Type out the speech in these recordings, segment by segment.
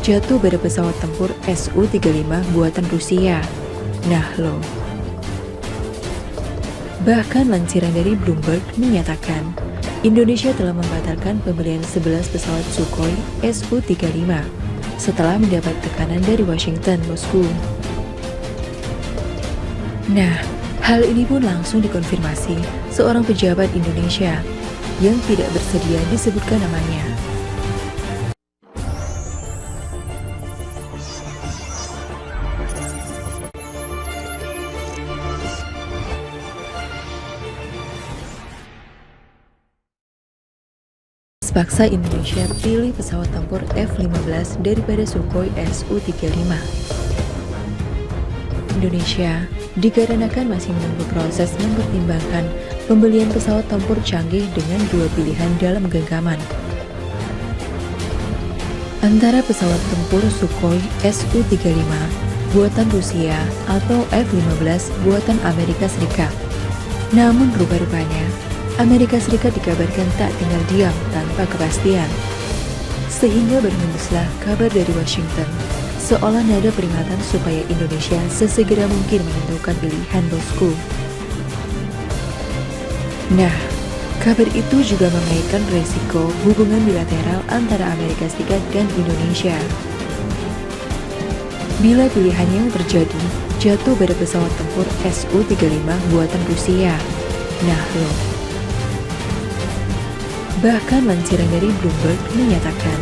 jatuh pada pesawat tempur Su-35 buatan Rusia. Nah lo. Bahkan lansiran dari Bloomberg menyatakan, Indonesia telah membatalkan pembelian 11 pesawat Sukhoi Su-35 setelah mendapat tekanan dari Washington, Bosku. Nah, hal ini pun langsung dikonfirmasi seorang pejabat Indonesia yang tidak bersedia disebutkan namanya. Paksa Indonesia pilih pesawat tempur F-15 daripada Sukhoi Su-35. Indonesia dikarenakan masih menunggu proses mempertimbangkan pembelian pesawat tempur canggih dengan dua pilihan dalam genggaman. Antara pesawat tempur Sukhoi Su-35 buatan Rusia atau F-15 buatan Amerika Serikat. Namun rupa-rupanya Amerika Serikat dikabarkan tak tinggal diam tanpa kepastian. Sehingga berhembuslah kabar dari Washington, seolah nada peringatan supaya Indonesia sesegera mungkin menentukan pilihan, bosku. Nah, kabar itu juga mengaitkan resiko hubungan bilateral antara Amerika Serikat dan Indonesia. Bila pilihan yang terjadi jatuh pada pesawat tempur Su-35 buatan Rusia. Nah loh. Bahkan lansiran dari Bloomberg menyatakan,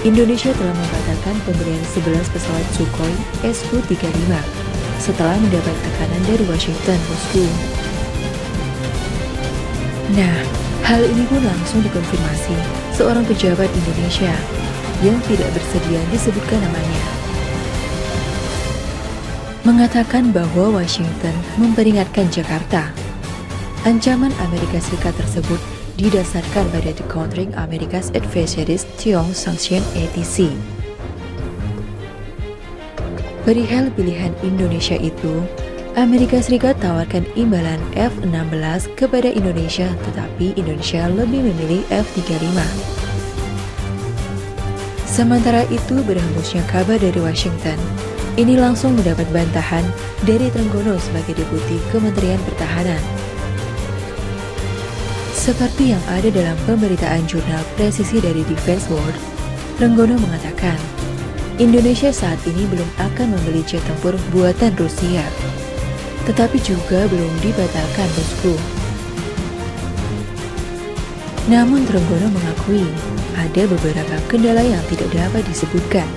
Indonesia telah membatalkan pembelian 11 pesawat Sukhoi Su-35 setelah mendapat tekanan dari Washington, bosku. Nah, hal ini pun langsung dikonfirmasi seorang pejabat Indonesia yang tidak bersedia disebutkan namanya. Mengatakan bahwa Washington memperingatkan Jakarta. Ancaman Amerika Serikat tersebut didasarkan pada The Countering America's Adversaries Tiong Sanction ATC. Perihal pilihan Indonesia itu, Amerika Serikat tawarkan imbalan F-16 kepada Indonesia, tetapi Indonesia lebih memilih F-35. Sementara itu berhembusnya kabar dari Washington, ini langsung mendapat bantahan dari Trenggono sebagai Deputi Kementerian Pertahanan. Seperti yang ada dalam pemberitaan jurnal presisi dari Defense World, Trenggono mengatakan, Indonesia saat ini belum akan membeli jet tempur buatan Rusia, tetapi juga belum dibatalkan, bosku. Namun Trenggono mengakui ada beberapa kendala yang tidak dapat disebutkan.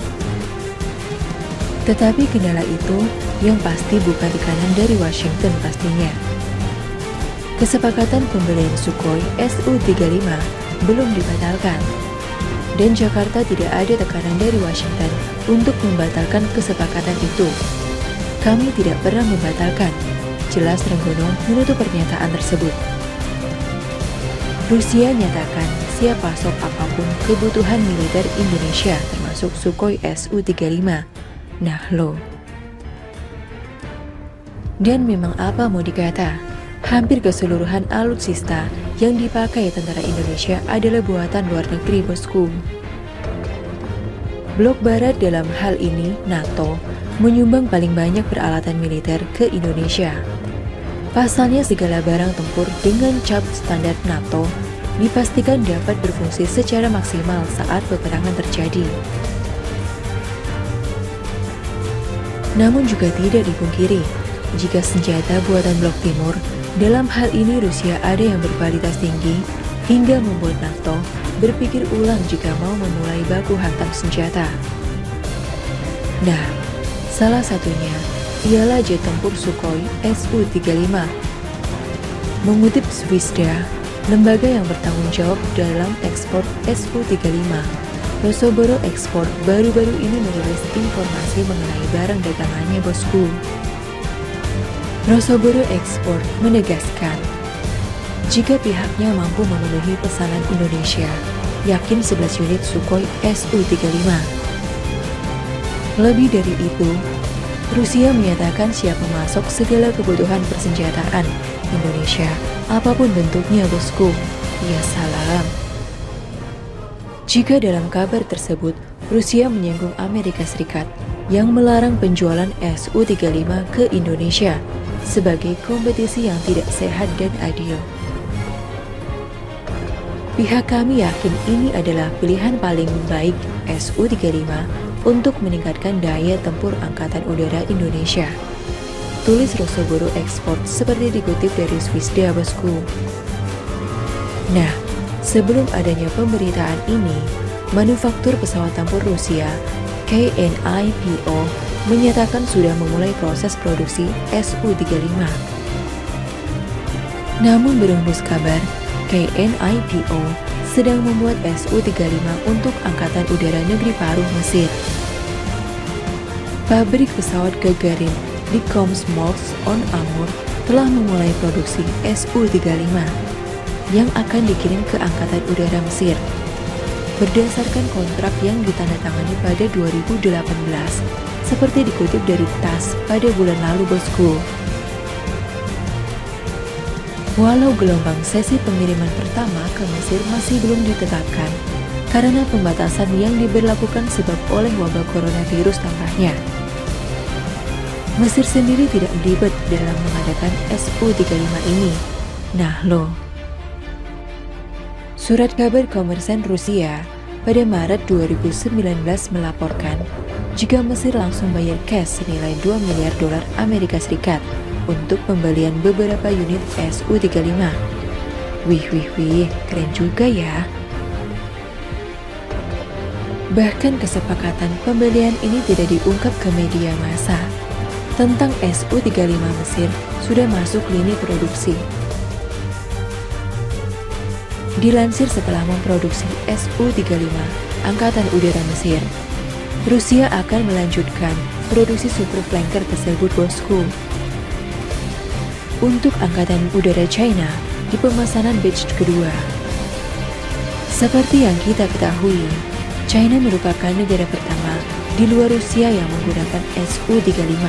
Tetapi kendala itu yang pasti bukan tekanan dari Washington pastinya. Kesepakatan pembelian Sukhoi Su-35 belum dibatalkan, dan Jakarta tidak ada tekanan dari Washington untuk membatalkan kesepakatan itu. Kami tidak pernah membatalkan, jelas Trenggono menutup pernyataan tersebut. Rusia nyatakan siap pasok apapun kebutuhan militer Indonesia termasuk Sukhoi Su-35. Nah lo. Dan memang apa mau dikata, hampir keseluruhan alutsista yang dipakai tentara Indonesia adalah buatan luar negeri, bosku. Blok Barat dalam hal ini, NATO, menyumbang paling banyak peralatan militer ke Indonesia. Pasalnya segala barang tempur dengan cap standar NATO dipastikan dapat berfungsi secara maksimal saat peperangan terjadi. Namun juga tidak dipungkiri, jika senjata buatan Blok Timur, dalam hal ini Rusia ada yang berkualitas tinggi, hingga membuat NATO berpikir ulang jika mau memulai baku hantam senjata. Nah, salah satunya ialah jet tempur Sukhoi Su-35. Mengutip Swissda, lembaga yang bertanggung jawab dalam ekspor Su-35, Rosoboro Export baru-baru ini merilis informasi mengenai barang dagangannya, bosku. Rosoboro Export menegaskan, jika pihaknya mampu memenuhi pesanan Indonesia, yakin 11 unit Sukhoi Su-35. Lebih dari itu, Rusia menyatakan siap memasok segala kebutuhan persenjataan Indonesia, apapun bentuknya, bosku. Ya salam. Jika dalam kabar tersebut, Rusia menyinggung Amerika Serikat yang melarang penjualan Su-35 ke Indonesia sebagai kompetisi yang tidak sehat dan adil. Pihak kami yakin ini adalah pilihan paling baik Su-35 untuk meningkatkan daya tempur Angkatan Udara Indonesia. Tulis Rosoboro Export seperti dikutip dari Swissda bosku. Nah, sebelum adanya pemberitaan ini, manufaktur pesawat tempur Rusia KNIPO menyatakan sudah memulai proses produksi Su-35. Namun berhembus kabar, KNIPO sedang membuat Su-35 untuk Angkatan Udara Negeri Paruh Mesir. Pabrik pesawat Gagarin di Komsomolsk-on-Amur telah memulai produksi Su-35 yang akan dikirim ke Angkatan Udara Mesir. Berdasarkan kontrak yang ditandatangani pada 2018, seperti dikutip dari TASS pada bulan lalu bosku. Walau gelombang sesi pengiriman pertama ke Mesir masih belum ditetapkan, karena pembatasan yang diberlakukan sebab oleh wabah coronavirus tampaknya. Mesir sendiri tidak belibet dalam mengadakan Su-35 ini. Nah loh. Surat kabar Komersen Rusia pada Maret 2019 melaporkan jika Mesir langsung bayar cash senilai 2 miliar dolar Amerika Serikat untuk pembelian beberapa unit Su-35. Wih, keren juga ya. Bahkan kesepakatan pembelian ini tidak diungkap ke media massa. Tentang Su-35 Mesir sudah masuk lini produksi. Dilansir setelah memproduksi Su-35 Angkatan Udara Mesir, Rusia akan melanjutkan produksi super flanker tersebut bosku. Untuk Angkatan Udara China di pemesanan batch kedua. Seperti yang kita ketahui, China merupakan negara pertama di luar Rusia yang menggunakan Su-35.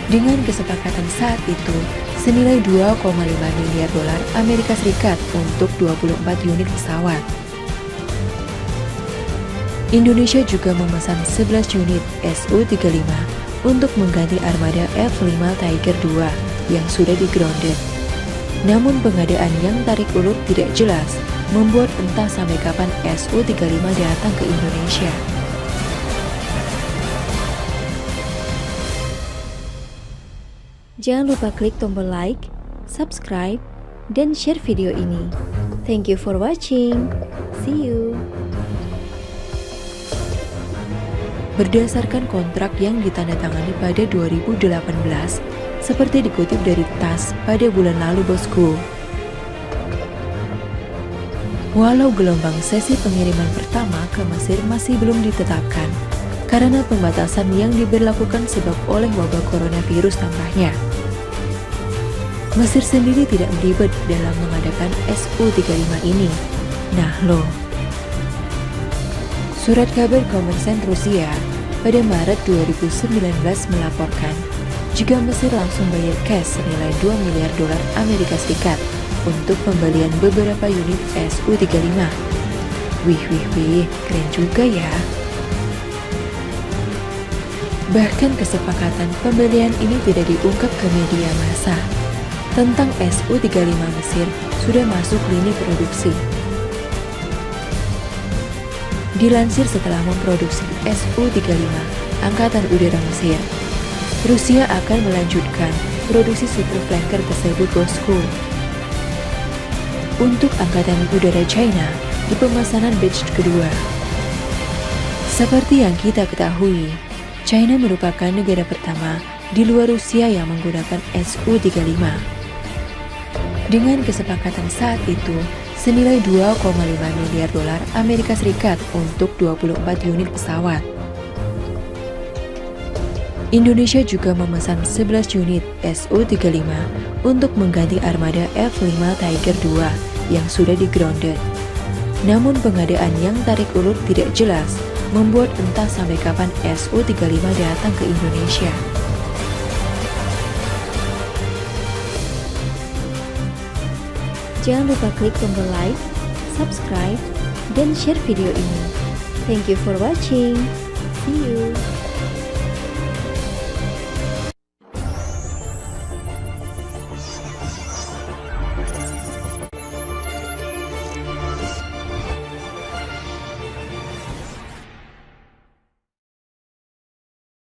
Dengan kesepakatan saat itu, senilai 2,5 miliar dolar Amerika Serikat untuk 24 unit pesawat. Indonesia juga memesan 11 unit Su-35 untuk mengganti armada F-5 Tiger II yang sudah di-grounded. Namun pengadaan yang tarik ulur tidak jelas, membuat entah sampai kapan Su-35 datang ke Indonesia. Jangan lupa klik tombol like, subscribe, dan share video ini. Thank you for watching. See you. Berdasarkan kontrak yang ditandatangani pada 2018, seperti dikutip dari TASS pada bulan lalu bosku. Walau gelombang sesi pengiriman pertama ke Mesir masih belum ditetapkan, karena pembatasan yang diberlakukan sebab oleh wabah coronavirus tampaknya. Mesir sendiri tidak belibet dalam mengadakan Su-35 ini. Nah loh. Surat kabar Komersen Rusia pada Maret 2019 melaporkan jika Mesir langsung bayar cash senilai 2 miliar dolar Amerika Serikat untuk pembelian beberapa unit Su-35. Wih, keren juga ya. Bahkan kesepakatan pembelian ini tidak diungkap ke media massa. Tentang Su-35 Mesir sudah masuk lini produksi. Dilansir setelah memproduksi Su-35 Angkatan Udara Mesir, Rusia akan melanjutkan produksi super flanker tersebut bosku. Untuk Angkatan Udara China di pemesanan batch kedua. Seperti yang kita ketahui, China merupakan negara pertama di luar Rusia yang menggunakan Su-35. Dengan kesepakatan saat itu, senilai 2,5 miliar dolar Amerika Serikat untuk 24 unit pesawat. Indonesia juga memesan 11 unit Su-35 untuk mengganti armada F-5 Tiger II yang sudah di-grounded. Namun pengadaan yang tarik ulur tidak jelas, membuat entah sampai kapan Su-35 datang ke Indonesia. Jangan lupa klik tombol like, subscribe, dan share video ini. Thank you for watching. See you.